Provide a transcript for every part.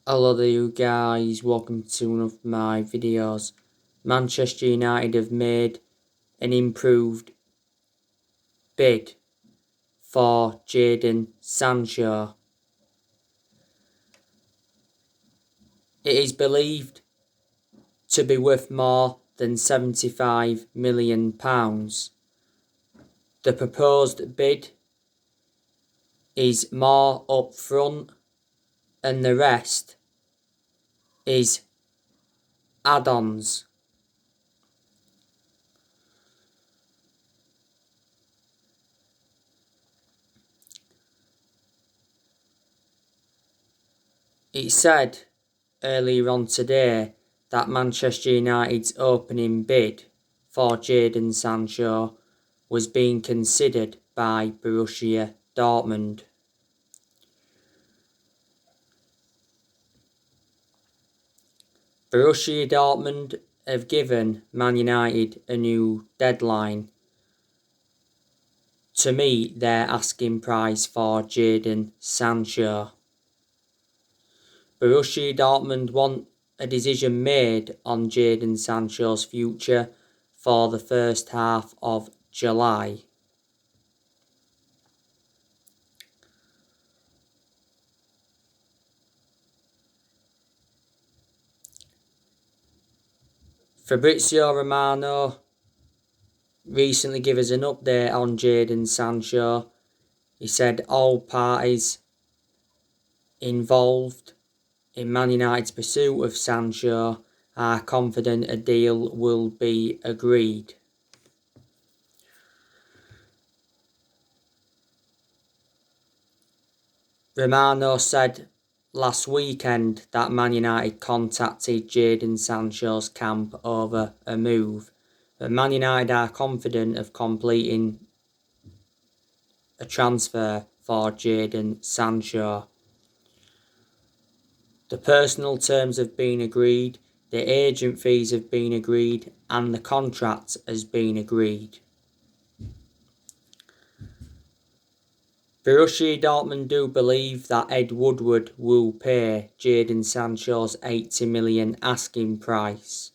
Hello there you guys, welcome to one of my videos. Manchester United have made an improved bid for Jadon Sancho. It is believed to be worth more than £75 million. The proposed bid is more upfront and the rest is add-ons. It said earlier on today that Manchester United's opening bid for Jadon Sancho was being considered by Borussia Dortmund. Borussia Dortmund have given Man United a new deadline to meet their asking price for Jadon Sancho. Borussia Dortmund want a decision made on Jadon Sancho's future for the first half of July. Fabrizio Romano recently gave us an update on Jadon Sancho. He said all parties involved in Man United's pursuit of Sancho are confident a deal will be agreed. Romano said last weekend that Man United contacted Jadon Sancho's camp over a move, but Man United are confident of completing a transfer for Jadon Sancho. The personal terms have been agreed, the agent fees have been agreed, and the contract has been agreed. Borussia Dortmund do believe that Ed Woodward will pay Jadon Sancho's $80 million asking price.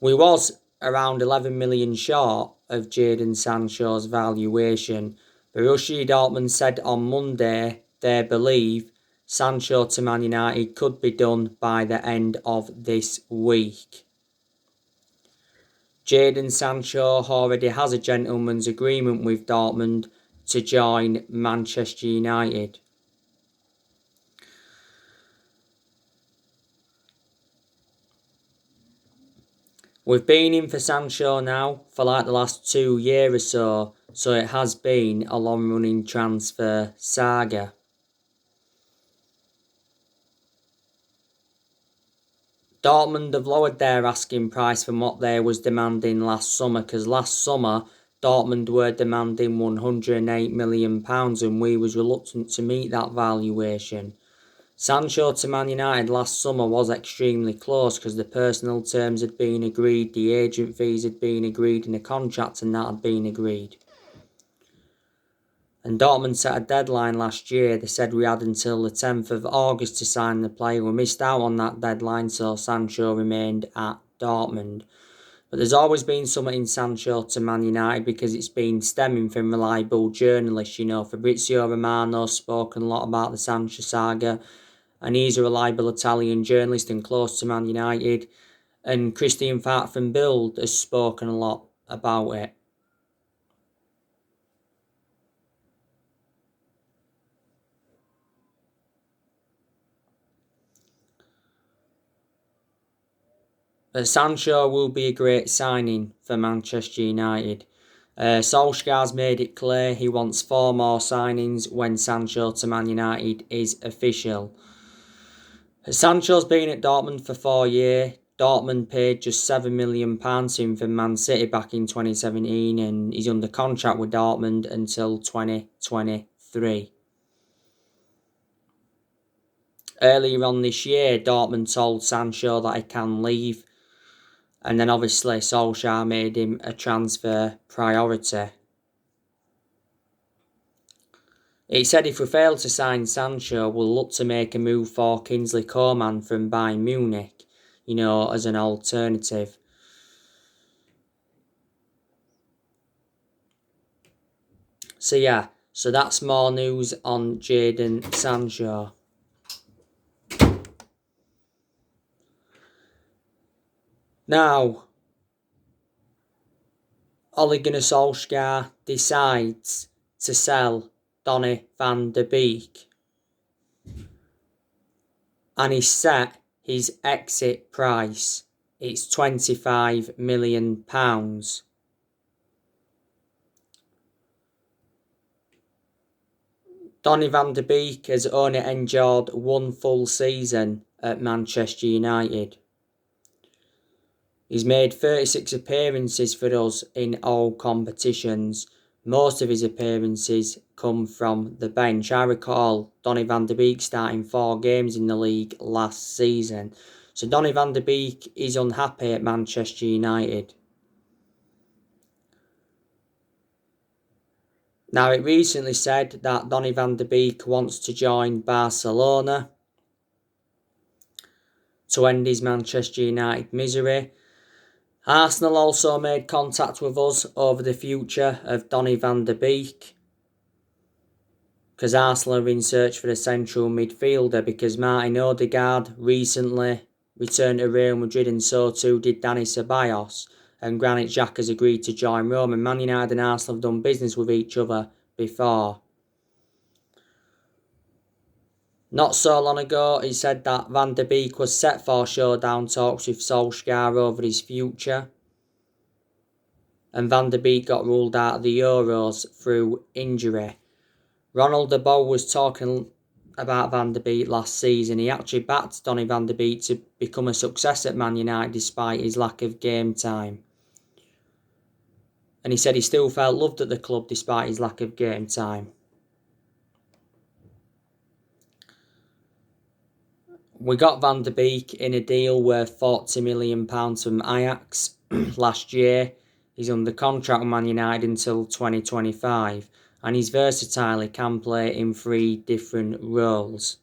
We was around 11 million short of Jadon Sancho's valuation. Borussia Dortmund said on Monday they believe Sancho to Man United could be done by the end of this week. Jadon Sancho already has a gentleman's agreement with Dortmund to join Manchester United. We've been in for Sancho now for like the last 2 years or so it has been a long-running transfer saga. Dortmund have lowered their asking price from what they was demanding last summer, because last summer Dortmund were demanding £108 million and we was reluctant to meet that valuation. Sancho to Man United last summer was extremely close because the personal terms had been agreed, the agent fees had been agreed, and the contract and that had been agreed. And Dortmund set a deadline last year. They said we had until the 10th of August to sign the player. We missed out on that deadline, so Sancho remained at Dortmund. But there's always been something in Sancho to Man United because it's been stemming from reliable journalists. You know, Fabrizio Romano's spoken a lot about the Sancho saga, and he's a reliable Italian journalist and close to Man United. And Christian Fart from Bild has spoken a lot about it. But Sancho will be a great signing for Manchester United. Solskjaer's made it clear he wants 4 more signings when Sancho to Man United is official. Sancho's been at Dortmund for 4 years. Dortmund paid just £7 million to him from Man City back in 2017 and he's under contract with Dortmund until 2023. Earlier on this year, Dortmund told Sancho that he can leave. And then obviously Solskjaer made him a transfer priority. It said if we fail to sign Sancho, we'll look to make a move for Kingsley Coman from Bayern Munich, as an alternative. So yeah, so that's more news on Jadon Sancho. Now, Ole Gunnar Solskjaer decides to sell Donny van de Beek. And he set his exit price. It's £25 million. Donny van de Beek has only endured one full season at Manchester United. He's made 36 appearances for us in all competitions. Most of his appearances come from the bench. I recall Donny van de Beek starting 4 games in the league last season. So Donny van de Beek is unhappy at Manchester United. Now, it recently said that Donny van de Beek wants to join Barcelona to end his Manchester United misery. Arsenal also made contact with us over the future of Donny van de Beek, because Arsenal are in search for a central midfielder, because Martin Odegaard recently returned to Real Madrid and so too did Dani Ceballos, and Granit Xhaka has agreed to join Rome, and Man United and Arsenal have done business with each other before. Not so long ago, he said that Van de Beek was set for showdown talks with Solskjaer over his future, and Van de Beek got ruled out of the Euros through injury. Ronald de Boer was talking about Van de Beek last season. He actually backed Donny van de Beek to become a success at Man United despite his lack of game time. And he said he still felt loved at the club despite his lack of game time. We got Van de Beek in a deal worth £40 million from Ajax last year. He's under contract with Man United until 2025. And he's versatile, he can play in 3 different roles.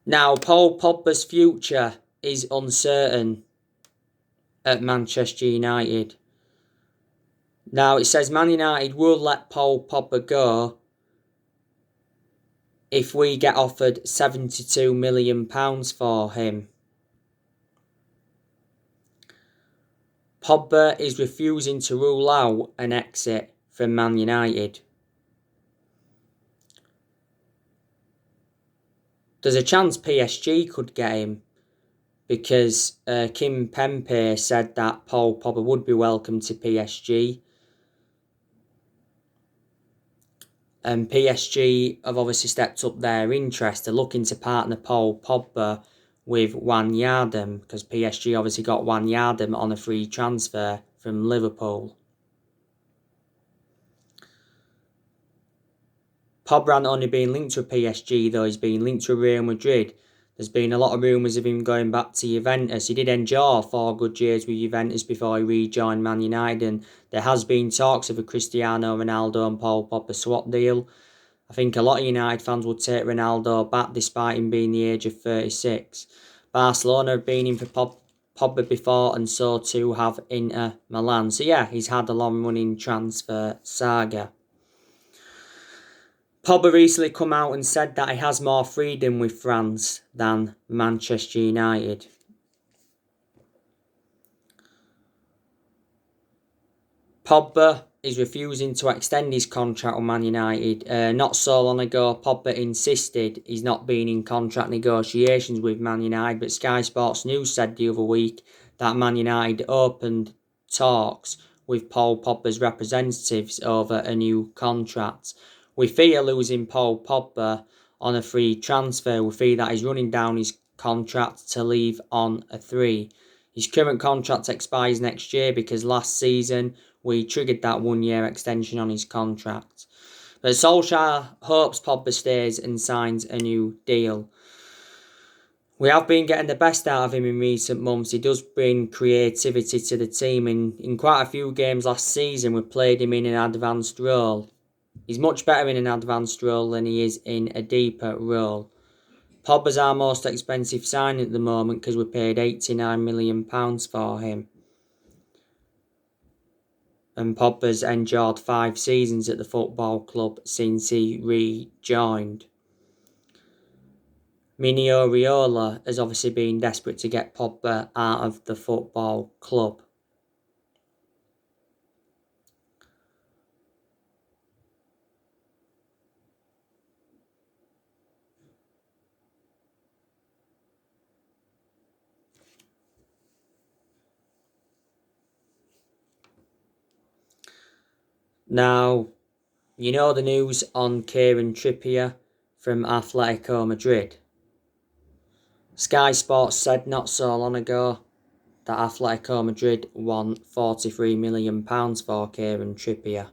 Now, Paul Pogba's future is uncertain at Manchester United. Now, it says Man United will let Paul Pogba go if we get offered £72 million for him. Pogba is refusing to rule out an exit from Man United. There's a chance PSG could get him, because Kim Pembe said that Paul Pogba would be welcome to PSG. And PSG have obviously stepped up their interest. They're looking to partner Paul Pogba with Wijnaldum, because PSG obviously got Wijnaldum on a free transfer from Liverpool. Pogba hasn't only been linked to PSG though, he's been linked to Real Madrid. There's been a lot of rumours of him going back to Juventus. He did endure 4 good years with Juventus before he rejoined Man United, and there has been talks of a Cristiano Ronaldo and Paul Pogba swap deal. I think a lot of United fans would take Ronaldo back despite him being the age of 36. Barcelona have been in for Pogba before, and so too have Inter Milan. So yeah, he's had a long running transfer saga. Pogba recently come out and said that he has more freedom with France than Manchester United. Pogba is refusing to extend his contract with Man United. Not so long ago, Pogba insisted he's not been in contract negotiations with Man United, but Sky Sports News said the other week that Man United opened talks with Paul Pogba's representatives over a new contract. We fear losing Paul Pogba on a free transfer. We fear that he's running down his contract to leave on a 3. His current contract expires next year because last season we triggered that 1-year extension on his contract. But Solskjaer hopes Pogba stays and signs a new deal. We have been getting the best out of him in recent months. He does bring creativity to the team. In quite a few games last season, we played him in an advanced role. He's much better in an advanced role than he is in a deeper role. Pogba's our most expensive signing at the moment because we paid £89 million for him. And Pogba's endured 5 seasons at the football club since he rejoined. Mini Oriola has obviously been desperate to get Pogba out of the football club. Now, you know the news on Kieran Trippier from Atletico Madrid. Sky Sports said not so long ago that Atletico Madrid won £43 million for Kieran Trippier.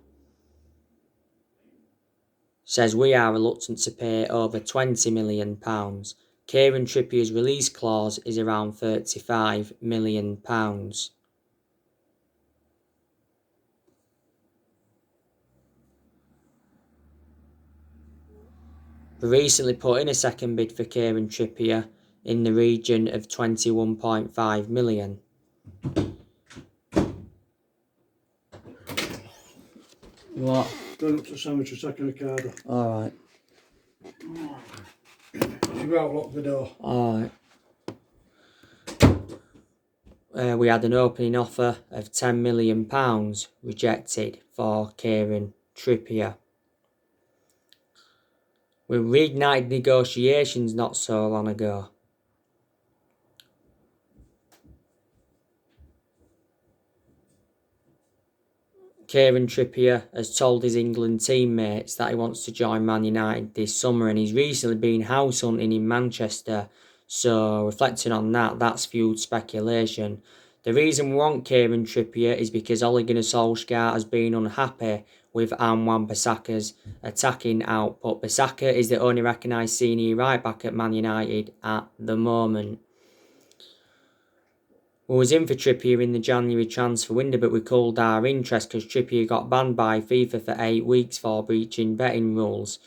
Says we are reluctant to pay over £20 million. Kieran Trippier's release clause is around £35 million. We recently put in a second bid for Kieran Trippier in the region of £21.5 million. What? Going up to Sandwich and second Ricardo. Alright. You go out, lock the door. Alright. We had an opening offer of £10 million rejected for Kieran Trippier. We reignited negotiations not so long ago. Kieran Trippier has told his England teammates that he wants to join Man United this summer, and he's recently been house hunting in Manchester. So reflecting on that, that's fueled speculation. The reason we want Kieran Trippier is because Ole Gunnar Solskjaer has been unhappy with Wan-Bissaka's attacking output. Bissaka is the only recognised senior right back at Man United at the moment. We was in for Trippier in the January transfer window, but we called our interest because Trippier got banned by FIFA for 8 weeks for breaching betting rules.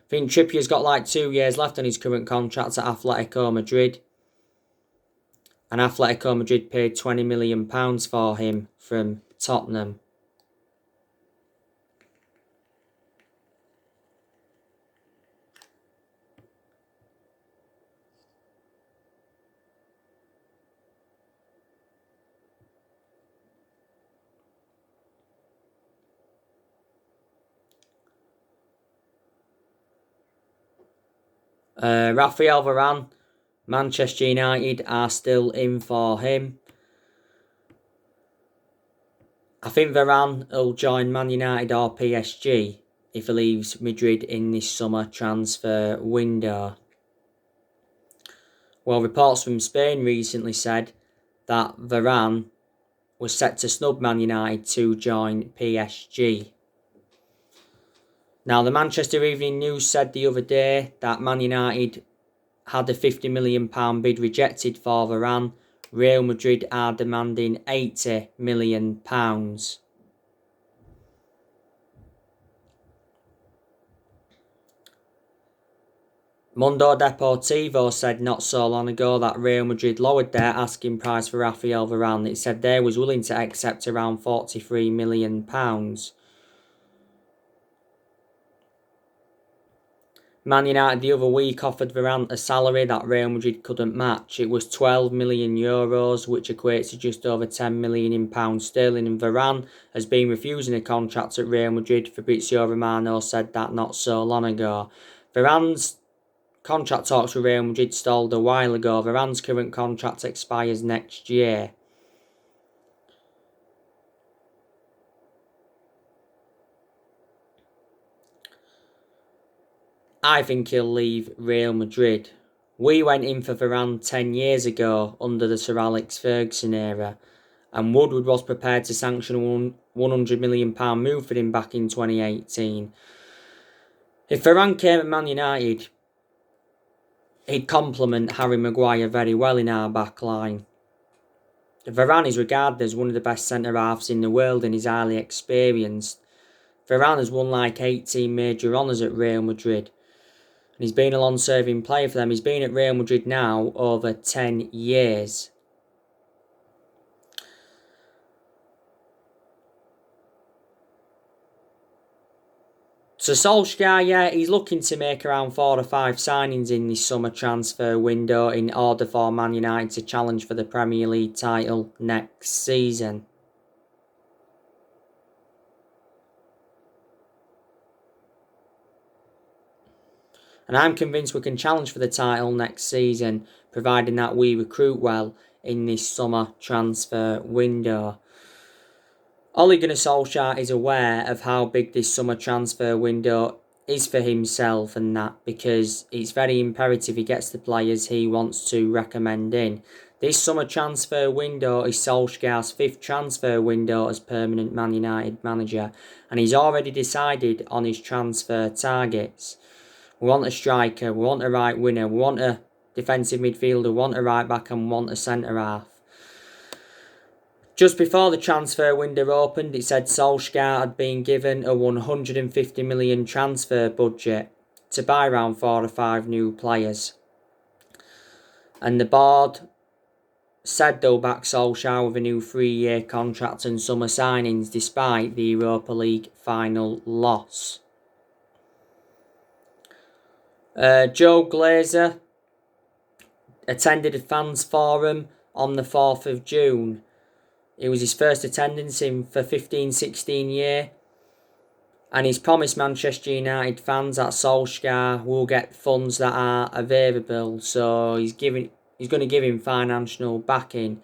I think Trippier's got like 2 years left on his current contract at Atletico Madrid. And Atletico Madrid paid £20 million for him from Tottenham. Raphael Varane, Manchester United are still in for him. I think Varane will join Man United or PSG if he leaves Madrid in this summer transfer window. Well, reports from Spain recently said that Varane was set to snub Man United to join PSG. Now, the Manchester Evening News said the other day that Man United had a £50 million bid rejected for Varane. Real Madrid are demanding £80 million. Mundo Deportivo said not so long ago that Real Madrid lowered their asking price for Raphael Varane. It said they was willing to accept around £43 million. Man United the other week offered Varane a salary that Real Madrid couldn't match. It was €12 million, which equates to just over £10 million in pounds sterling, and Varane has been refusing a contract at Real Madrid. Fabrizio Romano said that not so long ago. Varane's contract talks with Real Madrid stalled a while ago. Varane's current contract expires next year. I think he'll leave Real Madrid. We went in for Varane 10 years ago under the Sir Alex Ferguson era, and Woodward was prepared to sanction a £100 million move for him back in 2018. If Varane came at Man United, he'd complement Harry Maguire very well in our back line. Varane is regarded as one of the best centre-halves in the world and is highly experienced. Varane has won like 18 major honours at Real Madrid. And he's been a long-serving player for them. He's been at Real Madrid now over 10 years. So Solskjaer, yeah, he's looking to make around 4 or 5 signings in this summer transfer window in order for Man United to challenge for the Premier League title next season. And I'm convinced we can challenge for the title next season, providing that we recruit well in this summer transfer window. Ole Gunnar Solskjaer is aware of how big this summer transfer window is for himself and that, because it's very imperative he gets the players he wants to recommend in. This summer transfer window is Solskjaer's 5th transfer window as permanent Man United manager, and he's already decided on his transfer targets. We want a striker, we want a right winger, we want a defensive midfielder, we want a right back, and we want a centre half. Just before the transfer window opened, it said Solskjaer had been given a 150 million transfer budget to buy around 4 or 5 new players. And the board said they'll back Solskjaer with a new 3-year contract and summer signings despite the Europa League final loss. Joe Glazer attended a fans forum on the 4th of June. It was his first attendance for 15-16 year, and he's promised Manchester United fans that Solskjaer will get funds that are available, so he's going to give him financial backing.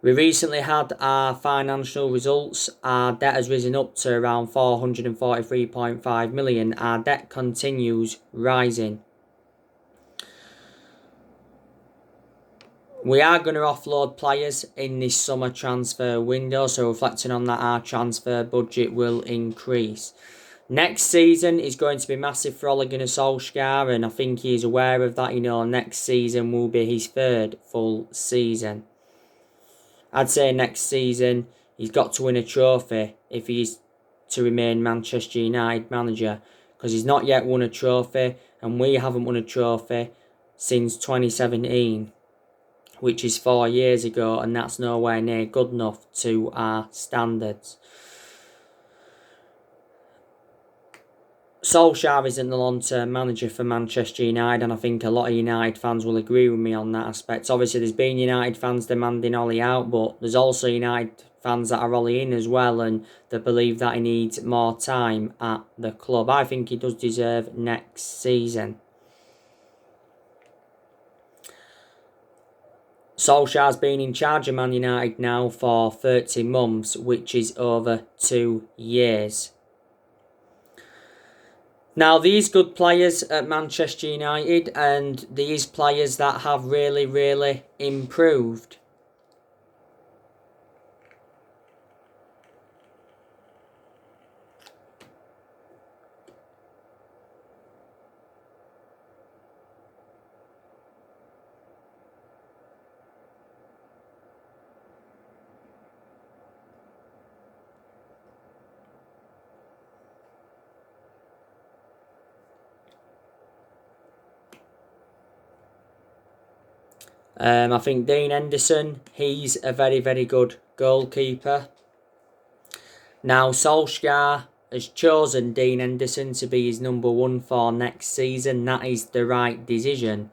We recently had our financial results. Our debt has risen up to around 443.5 million. Our debt continues rising. We are going to offload players in this summer transfer window, so reflecting on that, our transfer budget will increase. Next season is going to be massive for Ole Gunnar Solskjaer, and I think he is aware of that. Next season will be his 3rd full season. I'd say next season he's got to win a trophy if he's to remain Manchester United manager, because he's not yet won a trophy, and we haven't won a trophy since 2017, which is 4 years ago, and that's nowhere near good enough to our standards. Solskjaer isn't the long-term manager for Manchester United, and I think a lot of United fans will agree with me on that aspect. Obviously, there's been United fans demanding Ole out, but there's also United fans that are Ole in as well, and they believe that he needs more time at the club. I think he does deserve next season. Solskjaer's been in charge of Man United now for 30 months, which is over 2 years. Now, these good players at Manchester United, and these players that have really, really improved. I think Dean Henderson, he's a very, very good goalkeeper. Now, Solskjaer has chosen Dean Henderson to be his number 1 for next season. That is the right decision,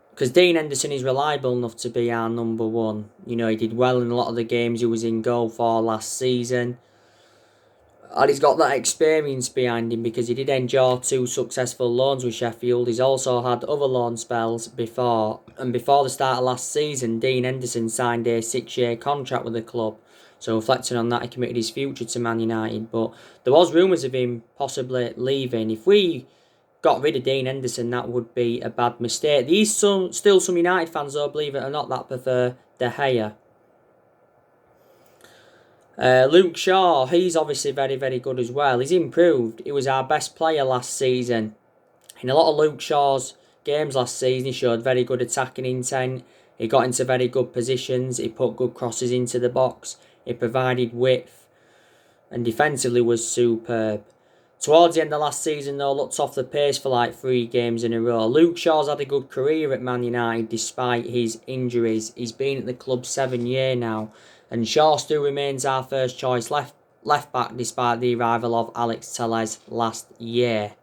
because Dean Henderson is reliable enough to be our number 1. He did well in a lot of the games he was in goal for last season. And he's got that experience behind him because he did endure 2 successful loans with Sheffield. He's also had other loan spells before. And before the start of last season, Dean Henderson signed a 6-year contract with the club. So reflecting on that, he committed his future to Man United. But there was rumours of him possibly leaving. If we got rid of Dean Henderson, that would be a bad mistake. There's still some United fans, though, believe it or not, that prefer De Gea. Luke Shaw, he's obviously very, very good as well. He's improved. He was our best player last season. In a lot of Luke Shaw's games last season, he showed very good attacking intent. He got into very good positions. He put good crosses into the box. He provided width. And defensively was superb. Towards the end of last season, though, looked off the pace for like 3 games in a row. Luke Shaw's had a good career at Man United despite his injuries. He's been at the club 7 years now. And Shaw still remains our first choice left back despite the arrival of Alex Telles last year.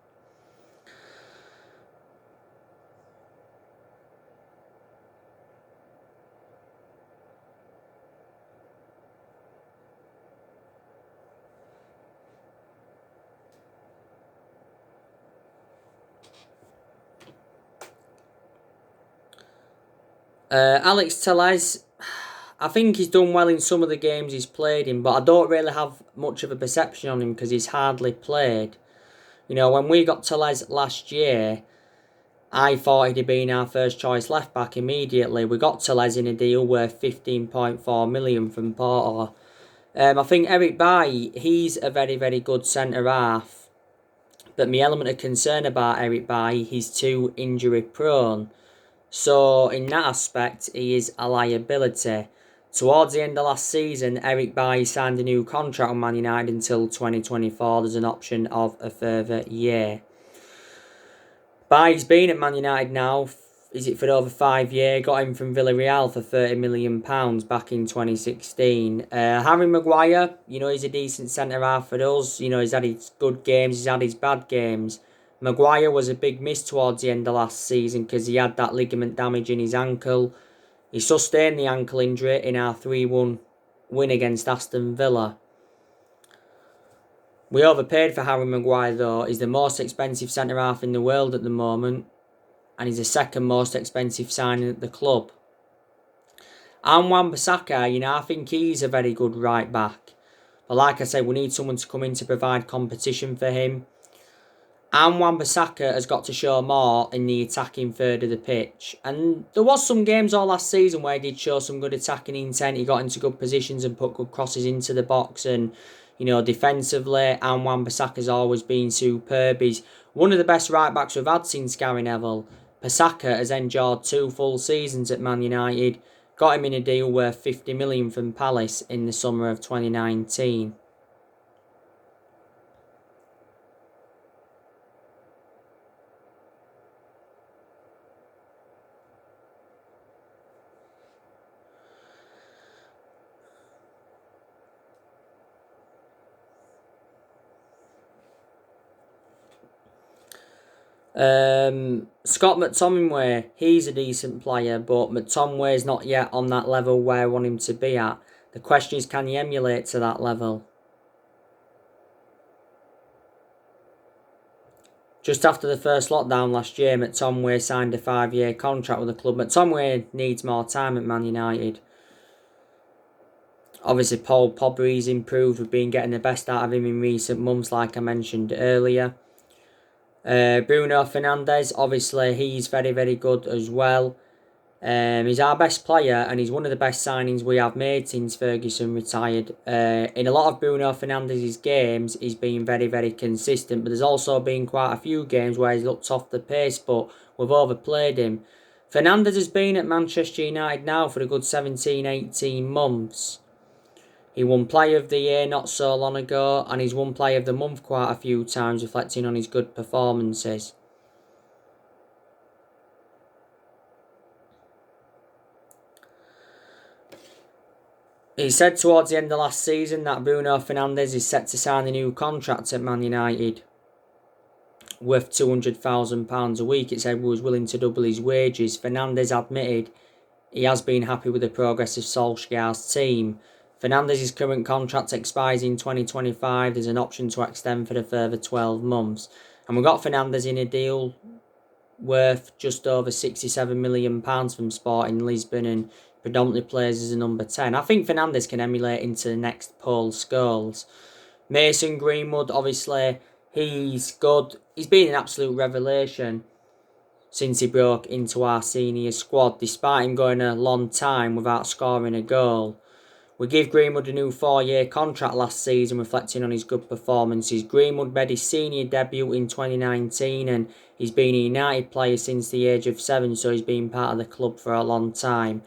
Alex Telles, I think he's done well in some of the games he's played in, but I don't really have much of a perception on him because he's hardly played. You know, when we got Telles last year, I thought he'd have been our first choice left back immediately. We got Telles in a deal worth 15.4 million from Porto. I think Eric Bailly, he's a very, very good centre half. But my element of concern about Eric Bailly, he's too injury prone. So in that aspect, he is a liability. Towards the end of last season, Eric Bailly signed a new contract on Man United until 2024. There's an option of a further year. Bailly's been at Man United now, is it for over 5 years? Got him from Villarreal for £30 million back in 2016. Harry Maguire, you know, he's a decent centre-half for us. You know, he's had his good games, he's had his bad games. Maguire was a big miss towards the end of last season because he had that ligament damage in his ankle. He sustained the ankle injury in our 3-1 win against Aston Villa. We overpaid for Harry Maguire though. He's the most expensive centre-half in the world at the moment. And he's the second most expensive signing at the club. And Wan-Bissaka, you know, I think he's a very good right back. But like I said, we need someone to come in to provide competition for him. And Wan-Bissaka has got to show more in the attacking third of the pitch. And there was some games all last season where he did show some good attacking intent. He got into good positions and put good crosses into the box. And, you know, defensively, and Wan-Bissaka's always been superb. He's one of the best right-backs we've had since Gary Neville. Bissaka has endured 2 full seasons at Man United. Got him in a deal worth 50 million from Palace in the summer of 2019. Scott McTominay, he's a decent player, but McTominay's not yet on that level where I want him to be at. The question is, can he emulate to that level? Just after the first lockdown last year, McTominay signed a 5-year contract with the club. McTominay needs more time at Man United. Obviously, Paul Pogba's improved. We've been getting the best out of him in recent months, like I mentioned earlier. Bruno Fernandes, obviously, he's very, very good as well. He's our best player and he's one of the best signings we have made since Ferguson retired. In a lot of Bruno Fernandes' games, he's been very, very consistent, but there's also been quite a few games where he's looked off the pace, but we've overplayed him. Fernandes has been at Manchester United now for a good 17-18 months. He won Player of the Year not so long ago, and he's won Player of the Month quite a few times, reflecting on his good performances. He said towards the end of last season that Bruno Fernandes is set to sign a new contract at Man United worth £200,000 a week. It said he was willing to double his wages. Fernandes admitted he has been happy with the progress of Solskjaer's team. Fernandes' current contract expires in 2025. There's an option to extend for a further 12 months. And we got Fernandes in a deal worth just over £67 million from Sporting Lisbon and predominantly plays as a number 10. I think Fernandes can emulate into the next Paul Scholes. Mason Greenwood, obviously, he's good. He's been an absolute revelation since he broke into our senior squad, despite him going a long time without scoring a goal. We gave Greenwood a new 4-year contract last season, reflecting on his good performances. Greenwood made his senior debut in 2019 and he's been a United player since the age of 7, so he's been part of the club for a long time.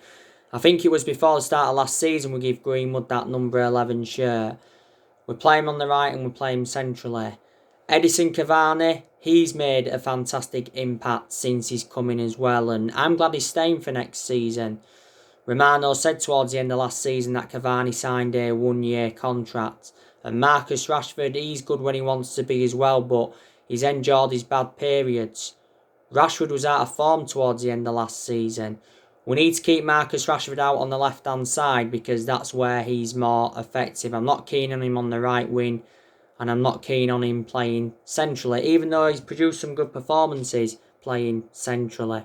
I think it was before the start of last season we gave Greenwood that number 11 shirt. We play him on the right and we play him centrally. Edison Cavani, he's made a fantastic impact since he's coming as well, and I'm glad he's staying for next season. Romano said towards the end of last season that Cavani signed a 1-year contract. And Marcus Rashford, he's good when he wants to be as well, but he's endured his bad periods. Rashford was out of form towards the end of last season. We need to keep Marcus Rashford out on the left-hand side because that's where he's more effective. I'm not keen on him on the right wing, and I'm not keen on him playing centrally, even though he's produced some good performances playing centrally.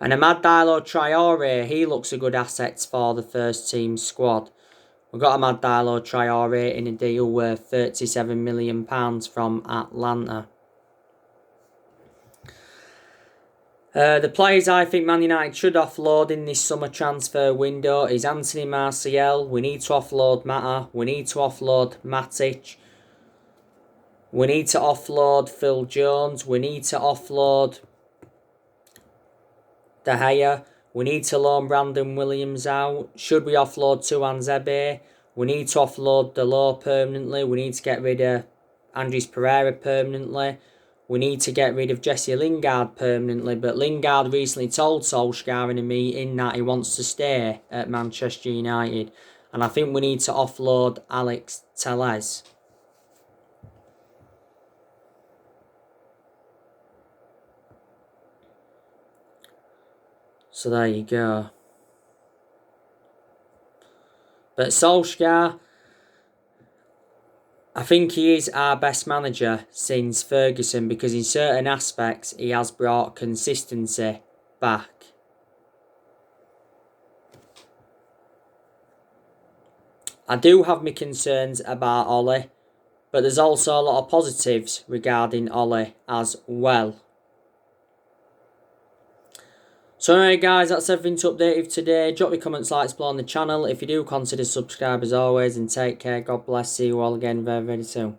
And Amad Traore, he looks a good asset for the first team squad. We got Amad Traore in a deal worth £37 million from Atlanta. The players I think Man United should offload in this summer transfer window is Anthony Martial. We need to offload Mata. We need to offload Matic. We need to offload Phil Jones. We need to offload De Gea. We need to loan Brandon Williams out. Should we offload Tuanzebe? We need to offload Delors permanently. We need to get rid of Andres Pereira permanently. We need to get rid of Jesse Lingard permanently. But Lingard recently told Solskjaer in a meeting that he wants to stay at Manchester United. And I think we need to offload Alex Telles. So there you go. But Solskjaer, I think he is our best manager since Ferguson because in certain aspects he has brought consistency back. I do have my concerns about Ole, but there's also a lot of positives regarding Ole as well. So anyway guys, that's everything to update you today. Drop your comments, like, explore on the channel. If you do, consider subscribe as always, and take care. God bless. See you all again very, very soon.